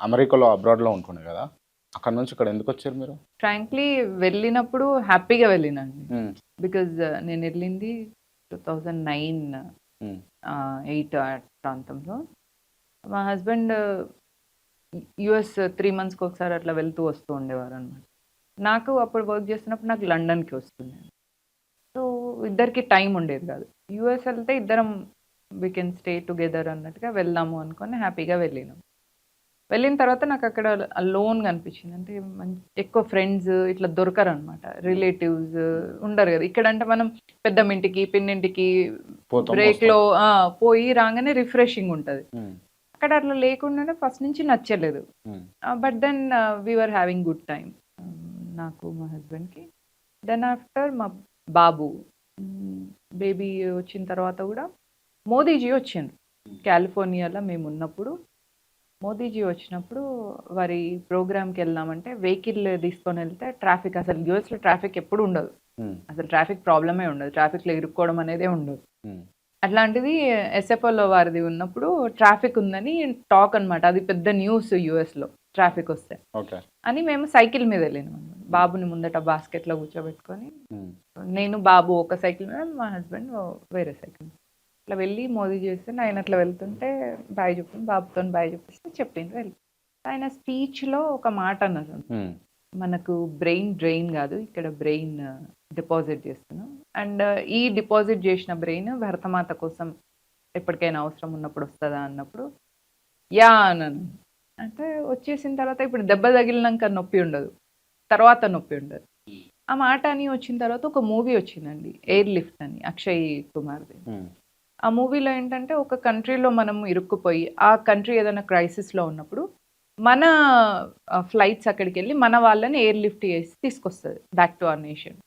అమెరికాలో, అబ్రాడ్‌లో ఉంటుండే గదా! అక్కడి నుంచి ఇక్కడ ఎందుకొచ్చారు మీరు? ఫ్రాంక్లీ వెళ్ళినప్పుడు హ్యాపీగా వెళ్ళినండి. హ్మ్. బికాజ్ నేనెళ్ళింది 2009 హ్మ్. 8 ఆ ప్రాంతంలో. మా హస్బెండ్ యూఎస్ 3 మంత్స్‌కి ఒకసారి అట్లా వెళ్తూ వస్తూ ఉండేవారనమాట. నాకు అప్పుడు వర్క్ చేస్తున్నప్పుడు నాకు లండన్‌కి వస్తుండే. సో, ఇద్దరికీ టైం ఉండేది కాదు. యూఎస్ ఎళ్తే ఇద్దరం వి కెన్ స్టే టుగెదర్ అన్నట్టుగా వెళ్దాము అనుకోని హ్యాపీగా వెళ్ళినాం. వెళ్ళిన తర్వాత నాకక్కడ లోన్‌గా అనిపించింది. అంటే ఎక్కువ ఫ్రెండ్స్ ఇట్లా దొరకరనమాట. రిలేటివ్స్ ఉండరు గదా! ఇక్కడంటే మనం పెద్దమ్మింటికి, పిన్నింటికి పోతాం, వస్తాం. బ్రేక్‌లో పోయి రాంగానే రిఫ్రెషింగ్ ఉంటది. హ్మ్. అక్కడ అట్లా లేకుండానే ఫస్ట్ నుంచి నచ్చలేదు. Hmm. But then we were having good time. నాకు మా హస్బెండ్‌కి. దెన్ ఆఫ్టర్ మా బాబు బేబీ వచ్చిన తర్వాత గూడా మోదీజీ వచ్చిండ్రు. కాలిఫోర్నియాలో మేమున్నప్పుడు మోదీజీ వచ్చినప్పుడు వారి ప్రోగ్రామ్‌కెళ్దామంటే వెహికల్ తీసుకొనెళ్తే ట్రాఫిక్ అసలు యూఎస్‌లో ట్రాఫిక్ ఎప్పుడు ఉండదు. హ్మ్. అసలు ట్రాఫిక్ ప్రాబ్లమే ఉండదు. ట్రాఫిక్‌లో ఇరుక్కోవడం అనేదే ఉండదు. హ్మ్. అట్లాంటిది ఎస్ఎఫ్ఓలో వారిది ఉన్నప్పుడు ట్రాఫిక్ ఉందని టాక్ అనమాట. అది పెద్ద న్యూస్ యూఎస్‌లో ట్రాఫిక్ వస్తే. ఓకే. అని మేము సైకిల్ మీద వెళ్ళినామనమాట. బాబుని ముందట బాస్కెట్‌లో కూర్చోబెట్టుకొని, హ్మ్. నేను బాబు ఒక సైకిల్ మీద, మా హస్బెండ్ వేరే సైకిల్ మీద. ఇట్లా వెళ్ళి మోదీ చేస్తే ఆయన అట్లా వెళ్తుంటే బాయ్ చెప్పి బాబుతోని బాయ్ చెప్పేసి చెప్పిండ్రు వెళ్ళి. ఆయన స్పీచ్‌లో ఒక మాట అన్నారు. హ్మ్. మనకు బ్రెయిన్ డ్రెయిన్ గాదు. ఇక్కడ బ్రెయిన్ డిపాజిట్ చేస్తున్నాం. అండ్ ఈ డిపాజిట్ చేసిన బ్రెయిన్ భరతమాత కోసం ఎప్పటికైనా అవసరం ఉన్నప్పుడు వస్తదా అన్నప్పుడు, యాహ్! అన్నాను. అంటే వచ్చేసిన తర్వాత ఇప్పుడు దెబ్బ తగిలినంక నొప్పి ఉండదు. తర్వాత నొప్పి ఉండదు. ఆ మాట అని వచ్చిన తర్వాత ఒక మూవీ వచ్చిందండి. 'ఎయిర్ లిఫ్ట్' అని అక్షయ్ కుమార్‌ది. హ్మ్. ఆ మూవీలో ఏంటంటే ఒక కంట్రీలో మనం ఇరుక్కుపోయి, ఆ కంట్రీ ఏదైనా క్రైసిస్‌లో ఉన్నప్పుడు మన ఫ్లైట్స్ అక్కడికెళ్ళి మన వాళ్ళని ఎయిర్ లిఫ్ట్ చేసి తీసుకొస్తది బ్యాక్ టు అవర్ నేషన్.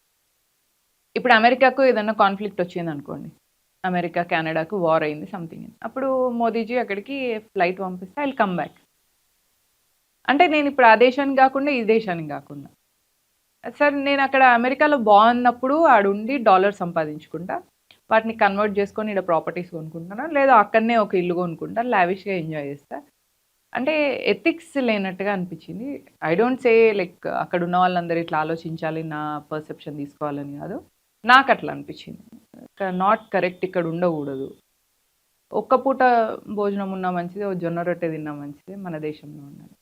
ఇప్పుడు అమెరికాకు ఏదైనా కాన్‌ఫ్లిక్ట్ వచ్చిందనుకోండి. అమెరికా, కెనడాకు వార్ అయింది సంథింగ్. అప్పుడు మోదీజీ అక్కడికి ఫ్లైట్ పంపిస్తే ఐ విల్ కమ్ బ్యాక్. అంటే నేనిప్పుడు ఆ దేశానికి గాకుండా, ఈ దేశానికి గాకుండా. సరే నేనక్కడ అమెరికాలో బావున్నప్పుడు ఆడుండి డాలర్స్ సంపాదించుకుంటా. వాటిని కన్వర్ట్ చేసుకొని ఈడ ప్రాపర్టీస్ కొనుక్కుంటానా, లేదా అక్కడనే ఒక ఇల్లు కొనుక్కుంటా, లావిష్‌గా ఎంజాయ్ చేస్తా. అంటే ఎథిక్స్ లేనట్టుగా అనిపిచ్చింది. ఐ డోంట్ సే లైక్ అక్కడున్న వాళ్ళందరూ ఇట్లా ఆలోచించాలి, నా పర్సెప్షన్ తీసుకోవాలని గాదు. నాకట్లా అనిపిచ్చింది. నాట్ కరెక్ట్ ఇక్కడ ఉండగూడదు. ఒక్క పూట భోజనం ఉన్నా మంచిదే, ఓ జొన్న రొట్టె తిన్నా మంచిదే, మన దేశంలో ఉండాలి.